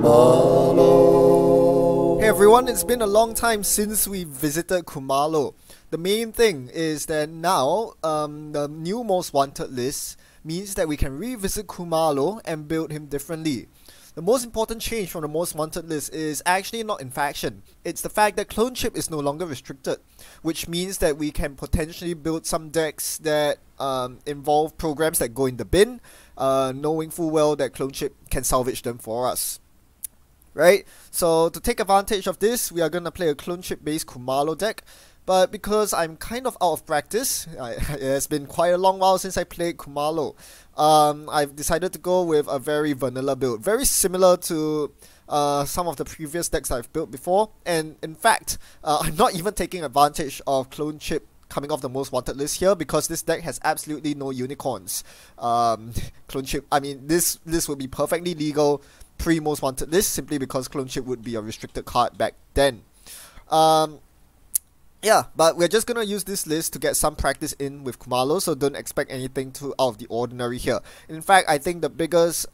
Khumalo. Hey everyone, it's been a long time since we visited Khumalo. The main thing is that now the new most wanted list means that we can revisit Khumalo and build him differently. The most important change from the most wanted list is actually not in faction. It's the fact that cloneship is no longer restricted, which means that we can potentially build some decks that involve programs that go in the bin, knowing full well that cloneship can salvage them for us. Right? So to take advantage of this, we are going to play a cloneship based Khumalo deck. But because I'm kind of out of practice, it has been quite a long while since I played Khumalo, I've decided to go with a very vanilla build, very similar to some of the previous decks I've built before. And in fact, I'm not even taking advantage of cloneship coming off the most wanted list here because this deck has absolutely no unicorns. Cloneship, I mean, this would be perfectly legal pre-most wanted list simply because cloneship would be a restricted card back then. Yeah, but we're just gonna use this list to get some practice in with Khumalo, so don't expect anything too out of the ordinary here. In fact, I think the biggest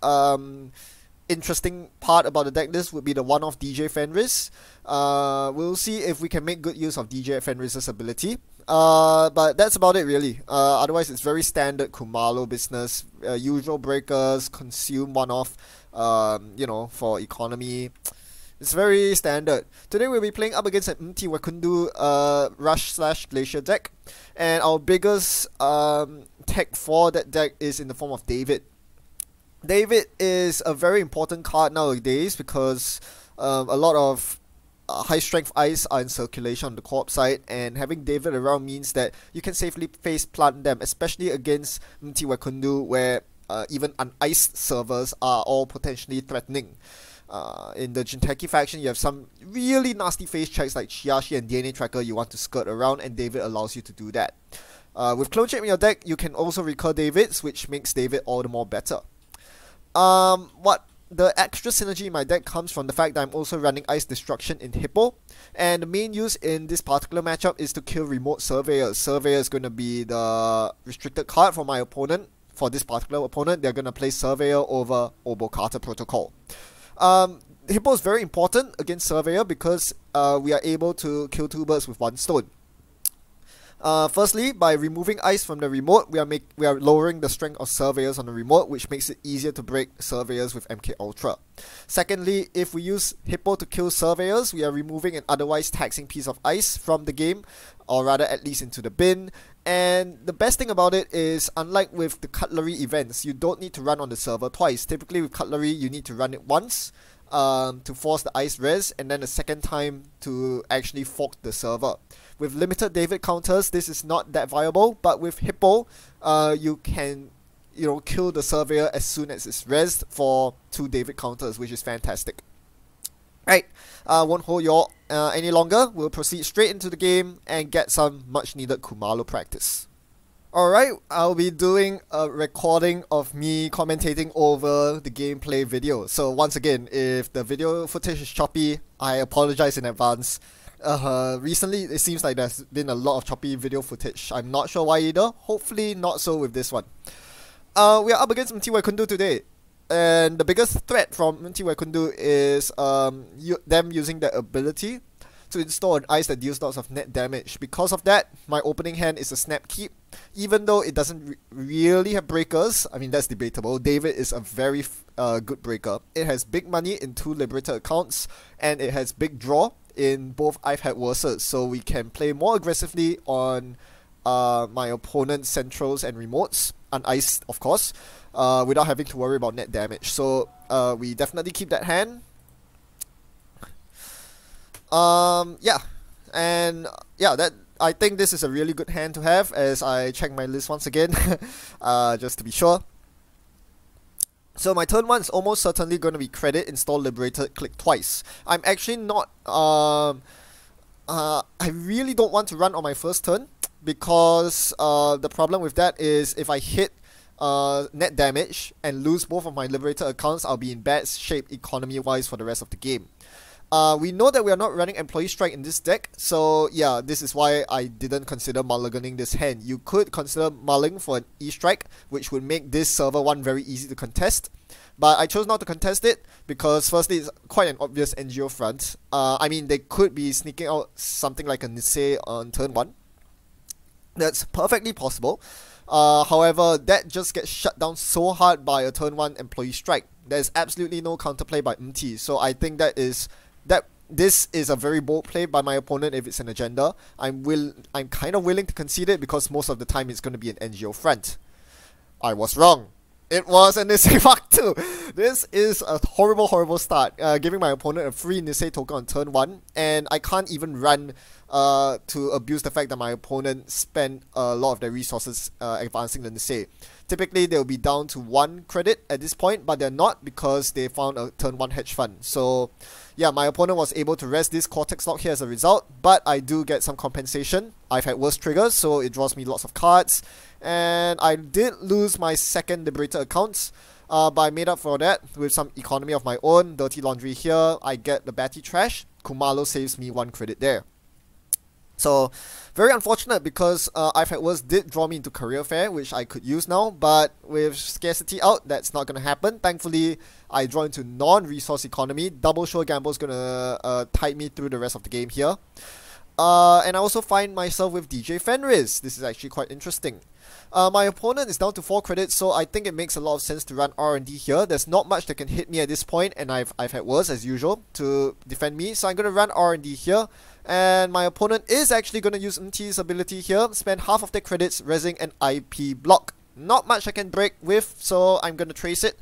interesting part about the deck list would be the one-off DJ Fenris. We'll see if we can make good use of DJ Fenris's ability. But that's about it really. Otherwise, it's very standard Khumalo business. Usual breakers, consume one-off, you know, for economy. It's very standard. Today we'll be playing up against an Netrunner Rush/Glacier deck, and our biggest tech for that deck is in the form of David. David is a very important card nowadays because a lot of high strength ice are in circulation on the co-op side, and having David around means that you can safely face plant them, especially against Netrunner where even uniced servers are all potentially threatening. In the Jinteki faction, you have some really nasty face checks like Chiashi and DNA Tracker you want to skirt around, and David allows you to do that. With cloneship in your deck, you can also recur Davids, which makes David all the more better. What the extra synergy in my deck comes from the fact that I'm also running Ice Destruction in Hippo, and the main use in this particular matchup is to kill remote surveyors. Surveyor is going to be the restricted card for my opponent. For this particular opponent, they're going to play Surveyor over Obo Carter Protocol. Hippo is very important against Surveyor because we are able to kill two birds with one stone. Firstly, by removing ice from the remote, we are lowering the strength of Surveyors on the remote, which makes it easier to break Surveyors with MK Ultra. Secondly, if we use Hippo to kill Surveyors, we are removing an otherwise taxing piece of ice from the game, or rather at least into the bin. And the best thing about it is, unlike with the Cutlery events, you don't need to run on the server twice. Typically with Cutlery, you need to run it once to force the ice res, and then a second time to actually fork the server. With limited David counters, this is not that viable, but with Hippo, you can, you know, kill the Surveyor as soon as it's rezzed for 2 David counters, which is fantastic. Right, won't hold you all any longer. We'll proceed straight into the game and get some much needed Khumalo practice. Alright, I'll be doing a recording of me commentating over the gameplay video. So once again, if the video footage is choppy, I apologize in advance. Recently, it seems like there's been a lot of choppy video footage. I'm not sure why either. Hopefully not so with this one. We are up against Netrunner today. And the biggest threat from Netrunner is them using their ability to install an ice that deals lots of net damage. Because of that, my opening hand is a Snap Keep. Even though it doesn't really have breakers, I mean that's debatable, David is a very good breaker. It has big money in 2 Liberator accounts, and it has big draw in both I've had worses, so we can play more aggressively on my opponent's centrals and remotes, uniced of course, without having to worry about net damage. So we definitely keep that hand. Yeah, and yeah, that I think this is a really good hand to have as I check my list once again, just to be sure. So my turn 1 is almost certainly going to be credit, install Liberator, click twice. I'm actually not, I really don't want to run on my first turn because the problem with that is if I hit net damage and lose both of my Liberator accounts, I'll be in bad shape economy wise for the rest of the game. We know that we are not running Employee Strike in this deck, so yeah, this is why I didn't consider mulliganing this hand. You could consider mulling for an E-Strike, which would make this server 1 very easy to contest. But I chose not to contest it because firstly it's quite an obvious NGO front. I mean, they could be sneaking out something like a Nisei on turn 1. That's perfectly possible. However, that just gets shut down so hard by a turn 1 employee strike. There's absolutely no counterplay by MT, so I think this is a very bold play by my opponent if it's an agenda. I'm kind of willing to concede it because most of the time it's going to be an NGO front. I was wrong. It was a Nisei Mark 2. This is a horrible, horrible start, giving my opponent a free Nisei token on turn 1, and I can't even run to abuse the fact that my opponent spent a lot of their resources advancing the Nisei. Typically, they'll be down to 1 credit at this point, but they're not because they found a turn 1 hedge fund. So, yeah, my opponent was able to rest this Cortex Lock here as a result, but I do get some compensation. I've had worse triggers, so it draws me lots of cards. And I did lose my second Liberator accounts, but I made up for that with some economy of my own. Dirty Laundry here, I get the Batty Trash. Khumalo saves me 1 credit there. So, very unfortunate because I've had worse did draw me into Career Fair, which I could use now, but with Scarcity out, that's not going to happen. Thankfully, I draw into non-resource economy. Double Sure Gamble is going to tide me through the rest of the game here. And I also find myself with DJ Fenris. This is actually quite interesting. My opponent is down to 4 credits, so I think it makes a lot of sense to run R&D here. There's not much that can hit me at this point, and I've had worse as usual to defend me, so I'm going to run R&D here. And my opponent is actually going to use MT's ability here, spend half of their credits resing an IP block. Not much I can break with, so I'm going to trace it.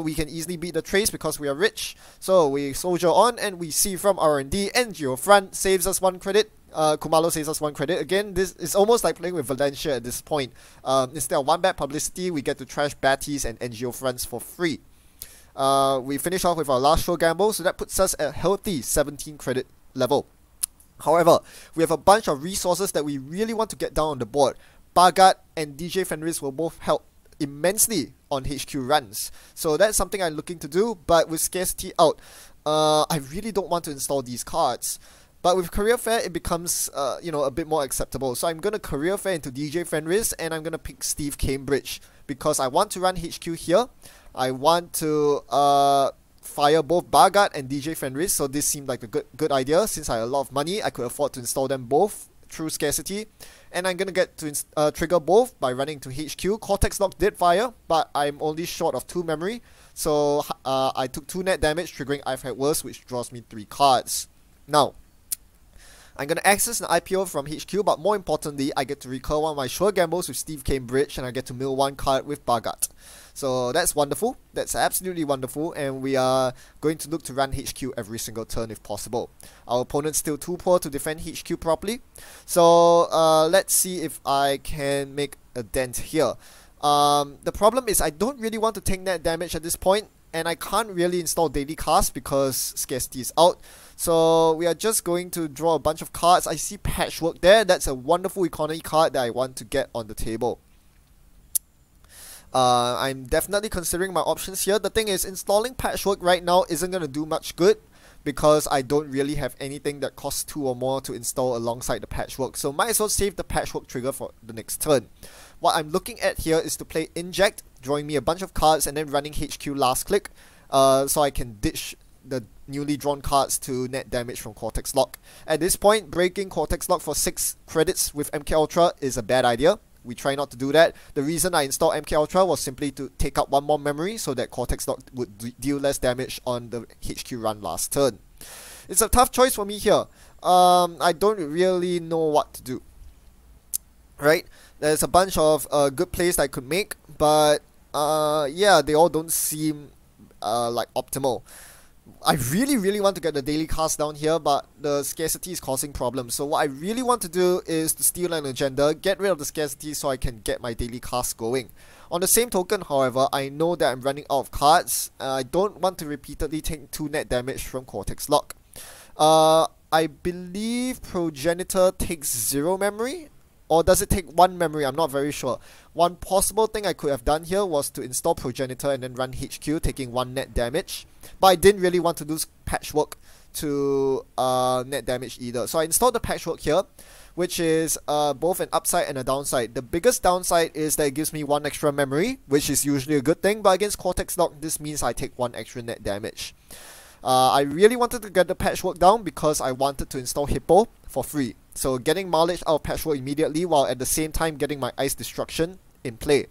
We can easily beat the trace because we are rich. So we soldier on and we see from R&D, NGO front saves us 1 credit. Khumalo saves us 1 credit. Again, this is almost like playing with Valencia at this point. Instead of 1 bad publicity, we get to trash Batties and NGO fronts for free. We finish off with our last show gamble, so that puts us at a healthy 17 credit level. However, we have a bunch of resources that we really want to get down on the board. Bagat and DJ Fenris will both help immensely on HQ runs. So that's something I'm looking to do, but with Scarcity out, I really don't want to install these cards. But with Career Fair, it becomes, a bit more acceptable. So I'm going to Career Fair into DJ Fenris, and I'm going to pick Steve Cambridge, because I want to run HQ here. I want to fire both Bagat and DJ Fenris, so this seemed like a good idea. Since I had a lot of money, I could afford to install them both through Scarcity. And I'm going to get to trigger both by running to HQ. Cortex Lock did fire, but I'm only short of 2 memory. So I took 2 net damage, triggering I've Had Worse, which draws me 3 cards. Now, I'm going to access an IPO from HQ, but more importantly, I get to recur one of my sure gambles with Steve Cambridge, and I get to mill 1 card with Bagat. So that's wonderful. That's absolutely wonderful, and we are going to look to run HQ every single turn if possible. Our opponent's still too poor to defend HQ properly, so let's see if I can make a dent here. The problem is I don't really want to take net damage at this point, and I can't really install Daily Cast because Scarcity is out. So we are just going to draw a bunch of cards. I see Patchwork there. That's a wonderful economy card that I want to get on the table. I'm definitely considering my options here. The thing is, installing Patchwork right now isn't going to do much good because I don't really have anything that costs 2 or more to install alongside the Patchwork. So might as well save the Patchwork trigger for the next turn. What I'm looking at here is to play Inject, drawing me a bunch of cards and then running HQ last click, so I can ditch the newly drawn cards to net damage from Cortex Lock. At this point, breaking Cortex Lock for 6 credits with MK Ultra is a bad idea. We try not to do that. The reason I installed MK Ultra was simply to take up 1 more memory so that Cortex Lock would deal less damage on the HQ run last turn. It's a tough choice for me here. I don't really know what to do. Right? There's a bunch of good plays that I could make, but yeah, they all don't seem like optimal. I really want to get the Daily Cast down here, but the Scarcity is causing problems. So what I really want to do is to steal an agenda, get rid of the Scarcity so I can get my Daily Cast going. On the same token, however, I know that I'm running out of cards. I don't want to repeatedly take 2 net damage from Cortex Lock. I believe Progenitor takes 0 memory. Or does it take 1 memory? I'm not very sure. One possible thing I could have done here was to install Progenitor and then run HQ, taking 1 net damage. But I didn't really want to lose Patchwork to net damage either. So I installed the Patchwork here. which is both an upside and a downside. The biggest downside is that it gives me 1 extra memory, which is usually a good thing, but against Cortex Lock, this means I take 1 extra net damage. I really wanted to get the patchwork down because I wanted to install Hippo for free. So getting mileage out of patchwork immediately while at the same time getting my ice destruction in play.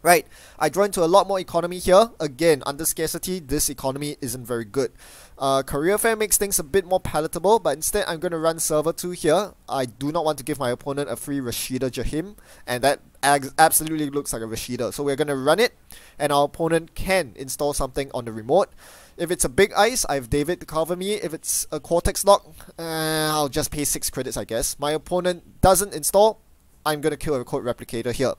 Right, I draw into a lot more economy here. Again, under scarcity, this economy isn't very good. Career Fair makes things a bit more palatable, but instead I'm going to run Server 2 here. I do not want to give my opponent a free Rashida Jahim, and that absolutely looks like a Rashida. So we're going to run it, and our opponent can install something on the remote. If it's a big ice, I have David to cover me. If it's a Cortex Lock, I'll just pay 6 credits, I guess. My opponent doesn't install. I'm going to kill a Code Replicator here.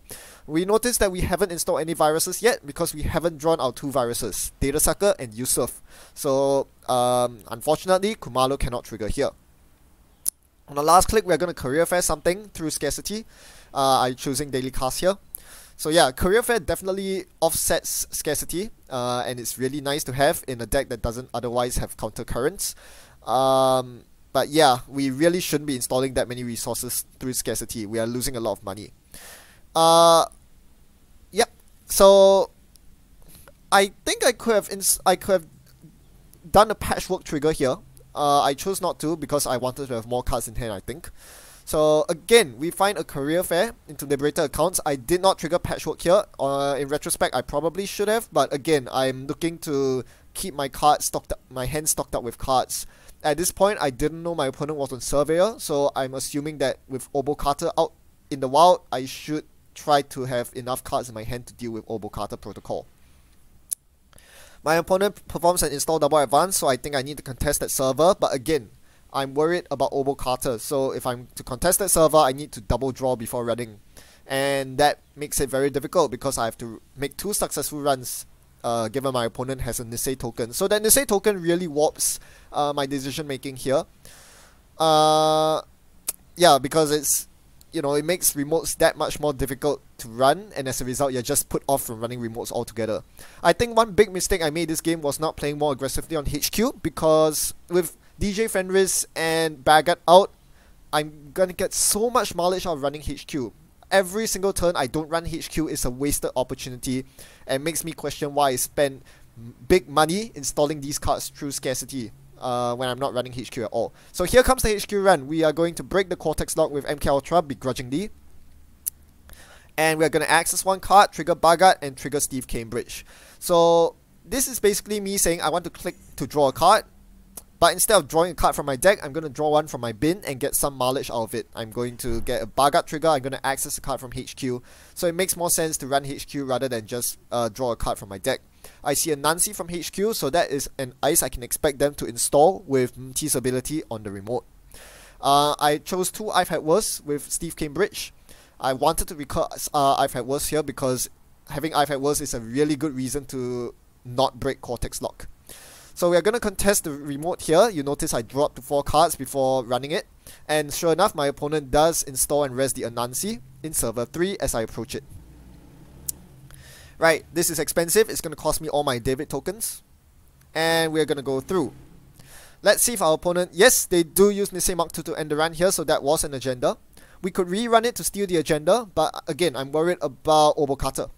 We notice that we haven't installed any viruses yet because we haven't drawn our 2 viruses, Data Sucker and Yusuf. So, unfortunately, Khumalo cannot trigger here. On the last click, we're going to Career Fair something through scarcity. I'm choosing Daily Cast here. So yeah, Career Fair definitely offsets scarcity, and it's really nice to have in a deck that doesn't otherwise have counter currents. But yeah, we really shouldn't be installing that many resources through scarcity. We are losing a lot of money. Yep. So I think I could have done a patchwork trigger here. I chose not to because I wanted to have more cards in hand, I think. So again, we find a Career Fair into Liberator accounts. I did not trigger patchwork here. In retrospect, I probably should have, but again, I'm looking to keep my cards stocked up, my hand stocked up with cards. At this point, I didn't know my opponent was on Surveyor, so I'm assuming that with Obo Carter out in the wild, I should try to have enough cards in my hand to deal with Obo Carter Protocol. My opponent performs an install double advance, so I think I need to contest that server, but again, I'm worried about Obo Carter, so if I'm to contest that server, I need to double draw before running. And that makes it very difficult because I have to make 2 successful runs given my opponent has a Nisei token. So that Nisei token really warps my decision making here. Yeah, because it's, you know, it makes remotes that much more difficult to run, and as a result, you're just put off from running remotes altogether. I think one big mistake I made this game was not playing more aggressively on HQ, because with DJ Fenris and Bagat out, I'm gonna get so much mileage out of running HQ. Every single turn I don't run HQ is a wasted opportunity, and makes me question why I spend big money installing these cards through scarcity when I'm not running HQ at all. So here comes the HQ run. We are going to break the Cortex Lock with MK Ultra begrudgingly, and we're going to access 1 card, trigger Bagat, and trigger Steve Cambridge. So this is basically me saying I want to click to draw a card, but instead of drawing a card from my deck, I'm going to draw one from my bin and get some mileage out of it. I'm going to get a Bagat trigger, I'm going to access a card from HQ. So it makes more sense to run HQ rather than just draw a card from my deck. I see a Nancy from HQ, so that is an ice I can expect them to install with Mti's ability on the remote. I chose 2 I've Had Worse with Steve Cambridge. I wanted to recur I've Had Worse here because having I've Had Worse is a really good reason to not break Cortex Lock. So we are going to contest the remote here. You notice I dropped to 4 cards before running it. And sure enough, my opponent does install and res the Anansi in server 3 as I approach it. Right, this is expensive. It's going to cost me all my David tokens. And we're going to go through. Let's see if our opponent... Yes, they do use Nisei Mark II to end the run here, so that was an agenda. We could rerun it to steal the agenda, but again, I'm worried about Obo Carter.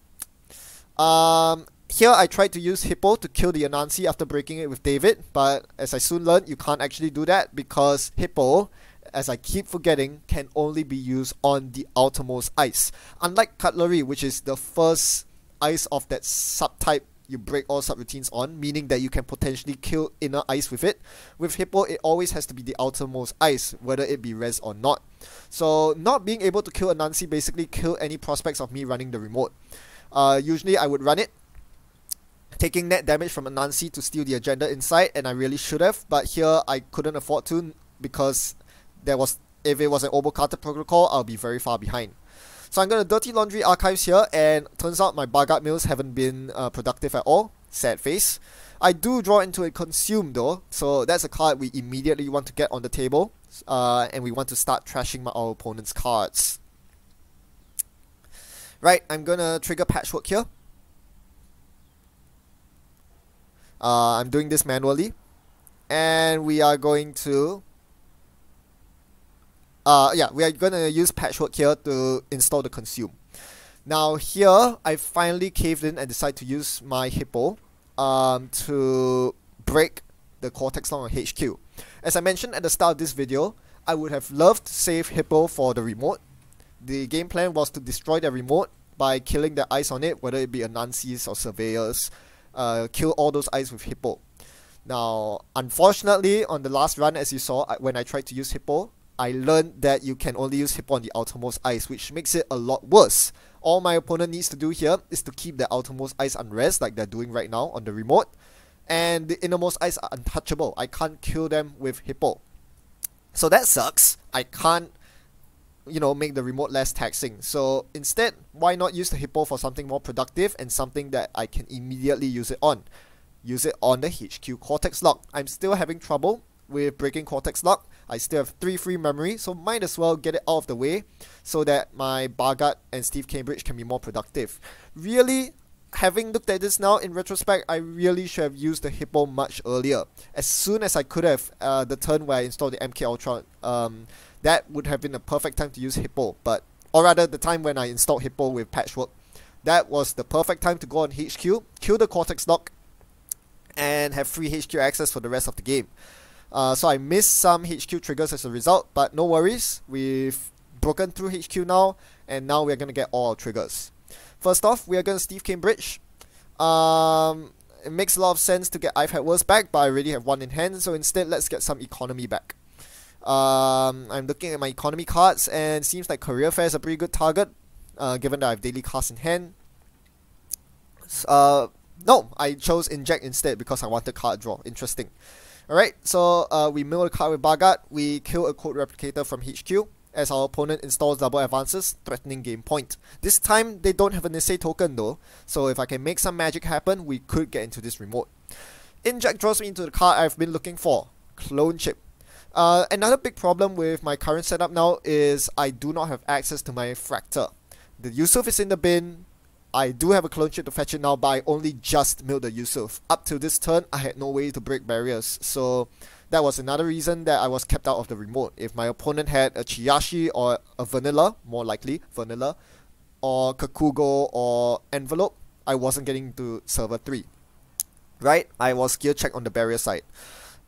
Here I tried to use Hippo to kill the Anansi after breaking it with David, but as I soon learned, you can't actually do that because Hippo, as I keep forgetting, can only be used on the outermost ice. Unlike Cutlery, which is the first ice of that subtype you break all subroutines on, meaning that you can potentially kill inner ice with it. With Hippo, it always has to be the outermost ice, whether it be res or not. So not being able to kill Anansi basically kill any prospects of me running the remote. Usually I would run it, taking net damage from Anansi to steal the agenda inside, and I really should have, but here I couldn't afford to because if it was an Obo Carter protocol, I'll be very far behind. So I'm going to Dirty Laundry Archives here, and turns out my Bagat mills haven't been productive at all. Sad face. I do draw into a Consume though, so that's a card we immediately want to get on the table, and we want to start trashing our opponent's cards. Right, I'm going to trigger Patchwork here. I'm doing this manually, and we are going to Yeah, we are gonna use patchwork here to install the consume. Now here, I finally caved in and decided to use my hippo to break the Cortex Lock on HQ. As I mentioned at the start of this video, I would have loved to save hippo for the remote. The game plan was to destroy the remote by killing the eyes on it, whether it be Anansis or Surveyors, kill all those eyes with hippo. Now, unfortunately, on the last run, as you saw, when I tried to use hippo, I learned that you can only use hippo on the outermost eyes, which makes it a lot worse. All my opponent needs to do here is to keep the outermost eyes unrest, like they're doing right now on the remote, and the innermost eyes are untouchable. I can't kill them with hippo. So that sucks. I can't, make the remote less taxing. So instead, why not use the hippo for something more productive and something that I can immediately use it on? Use it on the HQ Cortex Lock. I'm still having trouble with breaking Cortex Lock. I still have 3 free memory, so might as well get it out of the way so that my Bargat and Steve Cambridge can be more productive. Really, having looked at this now in retrospect, I really should have used the hippo much earlier. As soon as I could have, the turn where I installed the MK Ultra, that would have been the perfect time to use hippo. Or rather, the time when I installed hippo with patchwork. That was the perfect time to go on HQ, kill the Cortex Lock, and have free HQ access for the rest of the game. So I missed some HQ triggers as a result, but no worries. We've broken through HQ now, and now we're going to get all our triggers. First off, we are going to Steve Cambridge. It makes a lot of sense to get I've Had Worse back, but I already have 1 in hand, so instead let's get some economy back. I'm looking at my economy cards, and seems like Career Fair is a pretty good target, given that I have daily cards in hand. No, I chose Inject instead because I wanted card draw. Interesting. Alright, so we mill a card with Bargat, we kill a Code Replicator from HQ, as our opponent installs double advances, threatening game point. This time, they don't have a Nisei token though, so if I can make some magic happen, we could get into this remote. Inject draws me into the card I've been looking for, Clone Chip. Another big problem with my current setup now is I do not have access to my Fractor. The Yusuf is in the bin. I do have a clone chip to fetch it now, but I only just milled the Yusuf. Up to this turn, I had no way to break barriers, so that was another reason that I was kept out of the remote. If my opponent had a Chiyashi or a Vanilla, more likely Vanilla, or Kakugo or Envelope, I wasn't getting to server 3. Right? I was gear checked on the barrier side.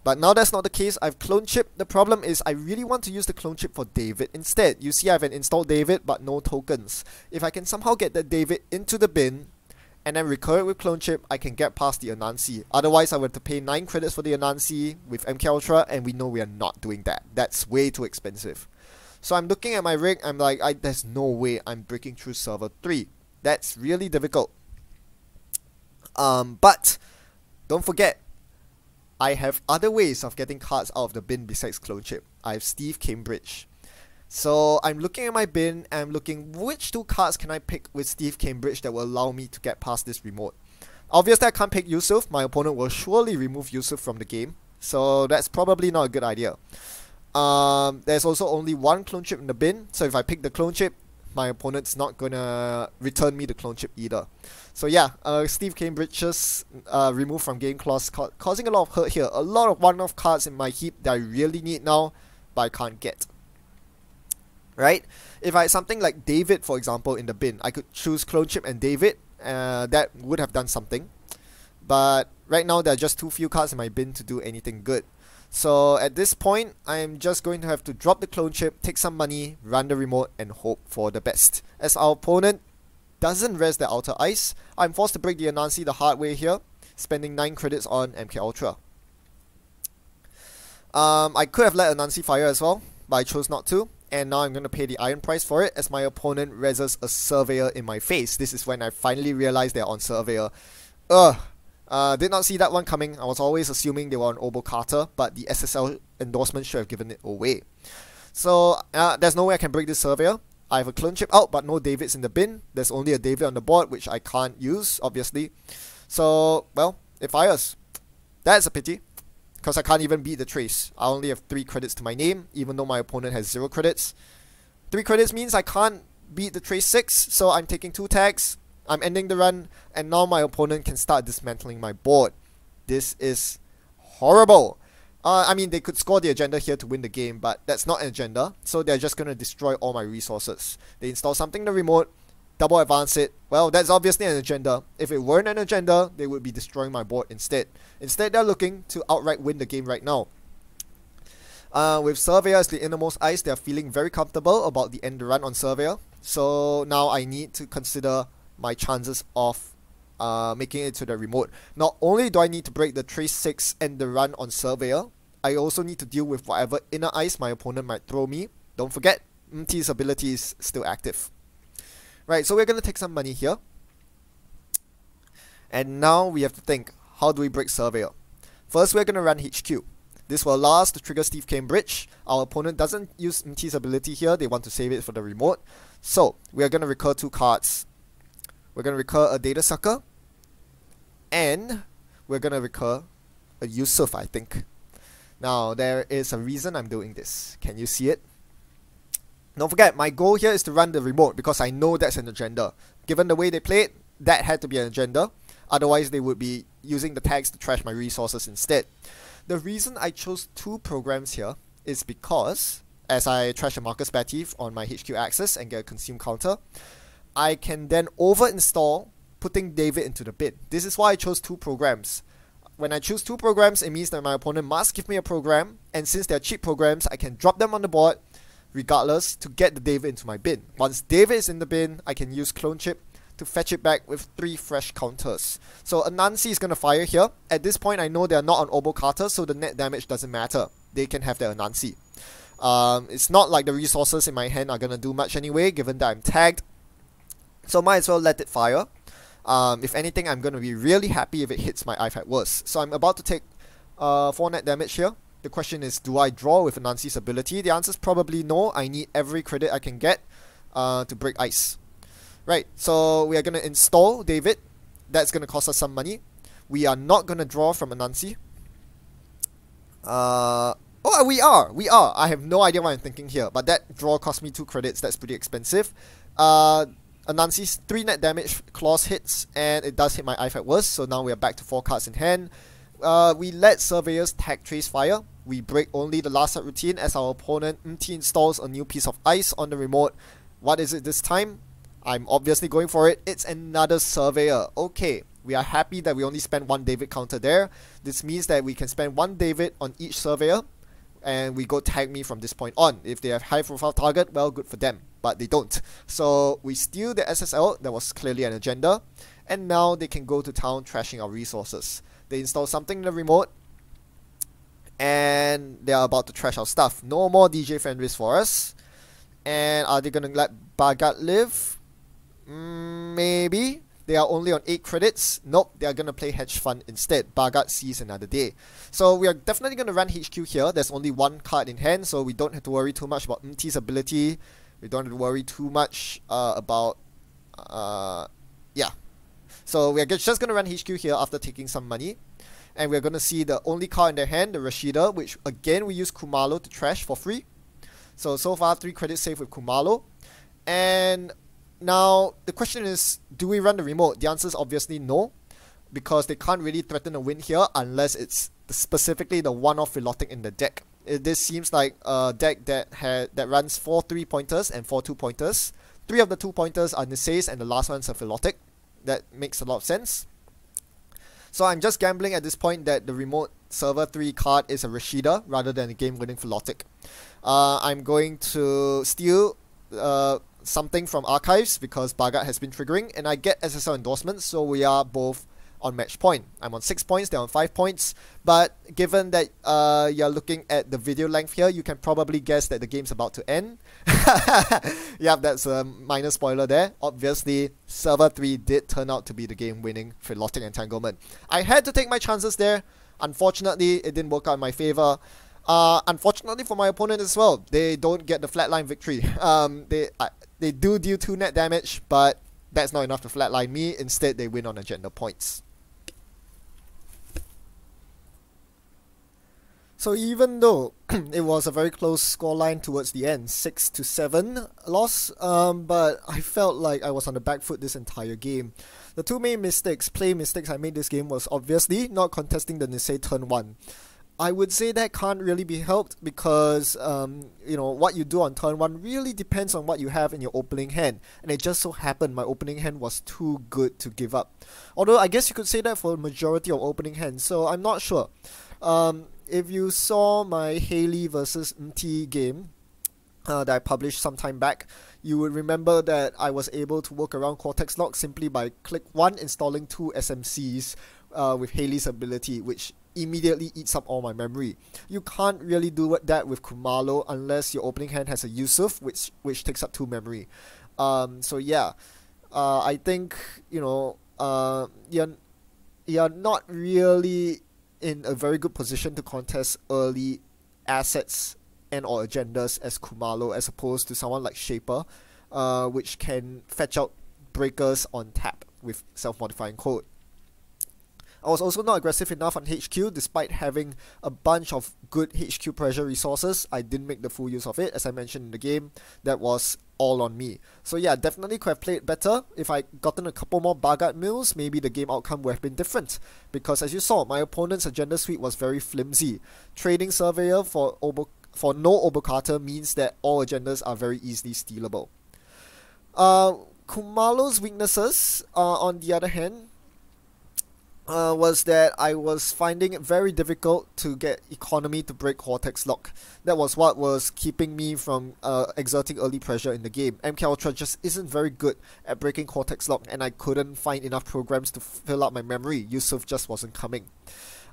But now that's not the case. I've clone chip. The problem is I really want to use the clone chip for David instead. You see I have an installed David but no tokens. If I can somehow get that David into the bin and then recur it with clone chip, I can get past the Anansi. Otherwise I would have to pay 9 credits for the Anansi with MK Ultra, and we know we are not doing that. That's way too expensive. So I'm looking at my rig, I'm like, there's no way I'm breaking through server 3. That's really difficult. But don't forget, I have other ways of getting cards out of the bin besides clone chip. I have Steve Cambridge. So I'm looking at my bin and I'm looking which 2 cards can I pick with Steve Cambridge that will allow me to get past this remote. Obviously I can't pick Yusuf. My opponent will surely remove Yusuf from the game, so that's probably not a good idea. There's also only 1 clone chip in the bin, so if I pick the clone chip, my opponent's not gonna return me the clone chip either. So yeah, Steve Cambridge's removed from game clause, causing a lot of hurt here. A lot of one-off cards in my heap that I really need now, but I can't get. Right? If I had something like David, for example, in the bin, I could choose clone chip and David. That would have done something. But right now, there are just too few cards in my bin to do anything good. So at this point, I'm just going to have to drop the clone chip, take some money, run the remote, and hope for the best. As our opponent doesn't rest the outer ice, I'm forced to break the Anansi the hard way here, spending 9 credits on MK Ultra. I could have let Anansi fire as well, but I chose not to, and now I'm going to pay the iron price for it as my opponent reses a Surveyor in my face. This is when I finally realized they're on Surveyor. Did not see that one coming. I was always assuming they were on Obo Carter, but the SSL endorsement should have given it away. So there's no way I can break this Surveyor. I have a clone chip out, but no Davids in the bin. There's only a David on the board, which I can't use, obviously. So, well, it fires. That's a pity, because I can't even beat the trace. I only have 3 credits to my name, even though my opponent has 0 credits. 3 credits means I can't beat the trace 6, so I'm taking 2 tags. I'm ending the run, and now my opponent can start dismantling my board. This is horrible. I mean, they could score the agenda here to win the game, but that's not an agenda, so they're just going to destroy all my resources. They install something in the remote, double advance it. Well, that's obviously an agenda. If it weren't an agenda, they would be destroying my board instead. Instead, they're looking to outright win the game right now. With Surveyor as the innermost ice, they're feeling very comfortable about the end run on Surveyor. So now I need to consider my chances of making it to the remote. Not only do I need to break the Trace 6 and the run on Surveyor, I also need to deal with whatever inner ice my opponent might throw me. Don't forget, Mti's ability is still active. Right, so we're going to take some money here. And now we have to think, how do we break Surveyor? First, we're going to run HQ. This will allow us to trigger Steve Cambridge. Our opponent doesn't use Mti's ability here. They want to save it for the remote. So, we are going to recur 2 cards. We're going to recur a Data Sucker. And we're going to recur a Yusuf, I think. Now, there is a reason I'm doing this. Can you see it? Don't forget, my goal here is to run the remote because I know that's an agenda. Given the way they played, that had to be an agenda. Otherwise, they would be using the tags to trash my resources instead. The reason I chose 2 programs here is because, as I trash a Marcus Batty on my HQ axis and get a consume counter, I can then over-install putting David into the bin. This is why I chose 2 programs. When I choose 2 programs, it means that my opponent must give me a program, and since they're cheap programs, I can drop them on the board regardless to get the David into my bin. Once David is in the bin, I can use Clone Chip to fetch it back with 3 fresh counters. So Anansi is going to fire here. At this point, I know they are not on Obo Carter, so the net damage doesn't matter. They can have their Anansi. It's not like the resources in my hand are going to do much anyway, given that I'm tagged. So might as well let it fire. If anything, I'm going to be really happy if it hits my IFAC worse. So I'm about to take 4 net damage here. The question is, do I draw with Anansi's ability? The answer is probably no. I need every credit I can get to break ice. Right, so we are going to install David. That's going to cost us some money. We are not going to draw from Anansi. We are. I have no idea what I'm thinking here. But that draw cost me 2 credits. That's pretty expensive. Anansi's 3 net damage clause hits, and it does hit my IFAC worse, so now we are back to 4 cards in hand. We let Surveyors tag Trace Fire. We break only the last routine as our opponent Mti installs a new piece of ice on the remote. What is it this time? I'm obviously going for it. It's another Surveyor. Okay, we are happy that we only spent 1 David counter there. This means that we can spend 1 David on each Surveyor, and we go tag me from this point on. If they have high profile target, well, good for them. But they don't. So we steal the SSL, that was clearly an agenda, and now they can go to town trashing our resources. They install something in the remote, and they are about to trash our stuff. No more DJ Fenris for us. And are they going to let Bagat live? Maybe. They are only on 8 credits. Nope, they are going to play Hedge Fund instead. Bagat sees another day. So we are definitely going to run HQ here. There's only 1 card in hand, so we don't have to worry too much about Mti's ability. We don't have to worry too much about... yeah. So we are just going to run HQ here after taking some money. And we're going to see the only card in their hand, the Rashida, which again we use Khumalo to trash for free. So far 3 credits saved with Khumalo. And now the question is, do we run the remote? The answer is obviously no, because they can't really threaten a win here unless it's specifically the one-off Philotic in the deck. This seems like a deck that runs 4 3-pointers and 4 2-pointers. 3 of the 2-pointers are Nisays and the last one's a Philotic. That makes a lot of sense. So I'm just gambling at this point that the remote server 3 card is a Rashida rather than a game-winning Philotic. I'm going to steal something from Archives because Bagat has been triggering, and I get SSL endorsements, so we are both on match point. I'm on 6 points, they're on 5 points, but given that you're looking at the video length here, you can probably guess that the game's about to end. Yep, that's a minor spoiler there. Obviously, server 3 did turn out to be the game-winning Philotic Entanglement. I had to take my chances there. Unfortunately, it didn't work out in my favor. Unfortunately for my opponent as well, they don't get the flatline victory. They do deal 2 net damage, but that's not enough to flatline me. Instead, they win on agenda points. So even though it was a very close scoreline towards the end, 6-7 loss, but I felt like I was on the back foot this entire game. The 2 main play mistakes I made this game was obviously not contesting the Nisei turn 1. I would say that can't really be helped because what you do on turn 1 really depends on what you have in your opening hand, and it just so happened my opening hand was too good to give up. Although I guess you could say that for the majority of opening hands, so I'm not sure. If you saw my Haley versus MT game that I published some time back, you would remember that I was able to work around Cortex Lock simply by click 1 installing 2 SMCs with Haley's ability, which immediately eats up all my memory. You can't really do that with Khumalo unless your opening hand has a Yusuf, which takes up 2 memory. So yeah, I think you're not really in a very good position to contest early assets and or agendas as Khumalo, as opposed to someone like Shaper, which can fetch out breakers on tap with self-modifying code. I was also not aggressive enough on HQ. Despite having a bunch of good HQ pressure resources, I didn't make the full use of it. As I mentioned in the game, that was all on me. So yeah, definitely could have played better. If I gotten a couple more Bagat mills, maybe the game outcome would have been different. Because as you saw, my opponent's agenda suite was very flimsy. Trading Surveyor for no Obokata means that all agendas are very easily stealable. Khumalo's weaknesses, on the other hand, was that I was finding it very difficult to get economy to break Cortex Lock. That was what was keeping me from exerting early pressure in the game. MK Ultra just isn't very good at breaking Cortex Lock, and I couldn't find enough programs to fill up my memory. Yusuf just wasn't coming.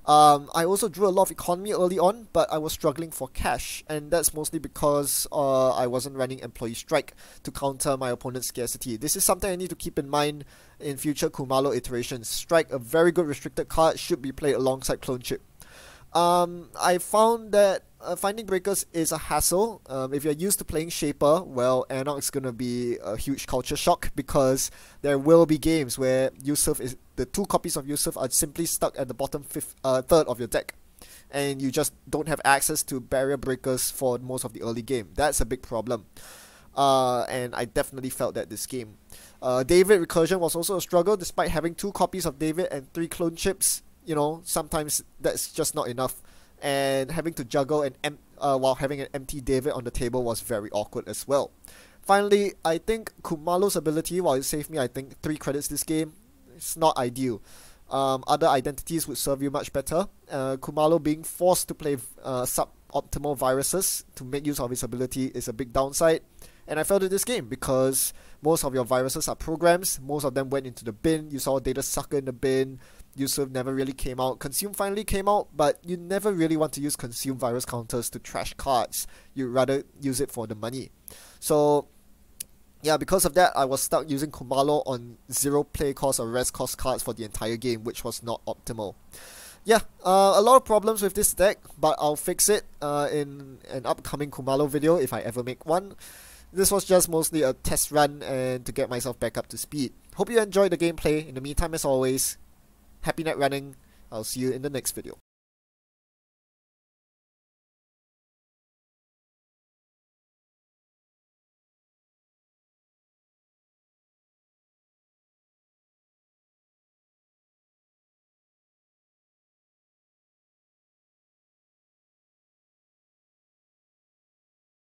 I also drew a lot of economy early on, but I was struggling for cash, and that's mostly because I wasn't running Employee Strike to counter my opponent's scarcity. This is something I need to keep in mind in future Khumalo iterations. Strike, a very good restricted card, should be played alongside Clone Chip. I found that finding breakers is a hassle. If you're used to playing Shaper, well, Anarch is going to be a huge culture shock, because there will be games where the 2 copies of Yusuf are simply stuck at the bottom third of your deck, and you just don't have access to barrier breakers for most of the early game. That's a big problem. And I definitely felt that this game. David recursion was also a struggle. Despite having 2 copies of David and 3 clone chips, sometimes that's just not enough, and having to juggle while having an empty David on the table was very awkward as well. Finally, I think Khumalo's ability, while it saved me, I think, 3 credits this game, it's not ideal. Other identities would serve you much better. Khumalo being forced to play suboptimal viruses to make use of his ability is a big downside. And I felt in this game because most of your viruses are programs. Most of them went into the bin. You saw Data Sucker in the bin. Yusuf never really came out. Consume finally came out, but you never really want to use Consume virus counters to trash cards. You'd rather use it for the money. So yeah, because of that, I was stuck using Khumalo on 0 play cost or rest cost cards for the entire game, which was not optimal. Yeah, a lot of problems with this deck, but I'll fix it in an upcoming Khumalo video if I ever make one. This was just mostly a test run and to get myself back up to speed. Hope you enjoyed the gameplay. In the meantime, as always, happy net running. I'll see you in the next video.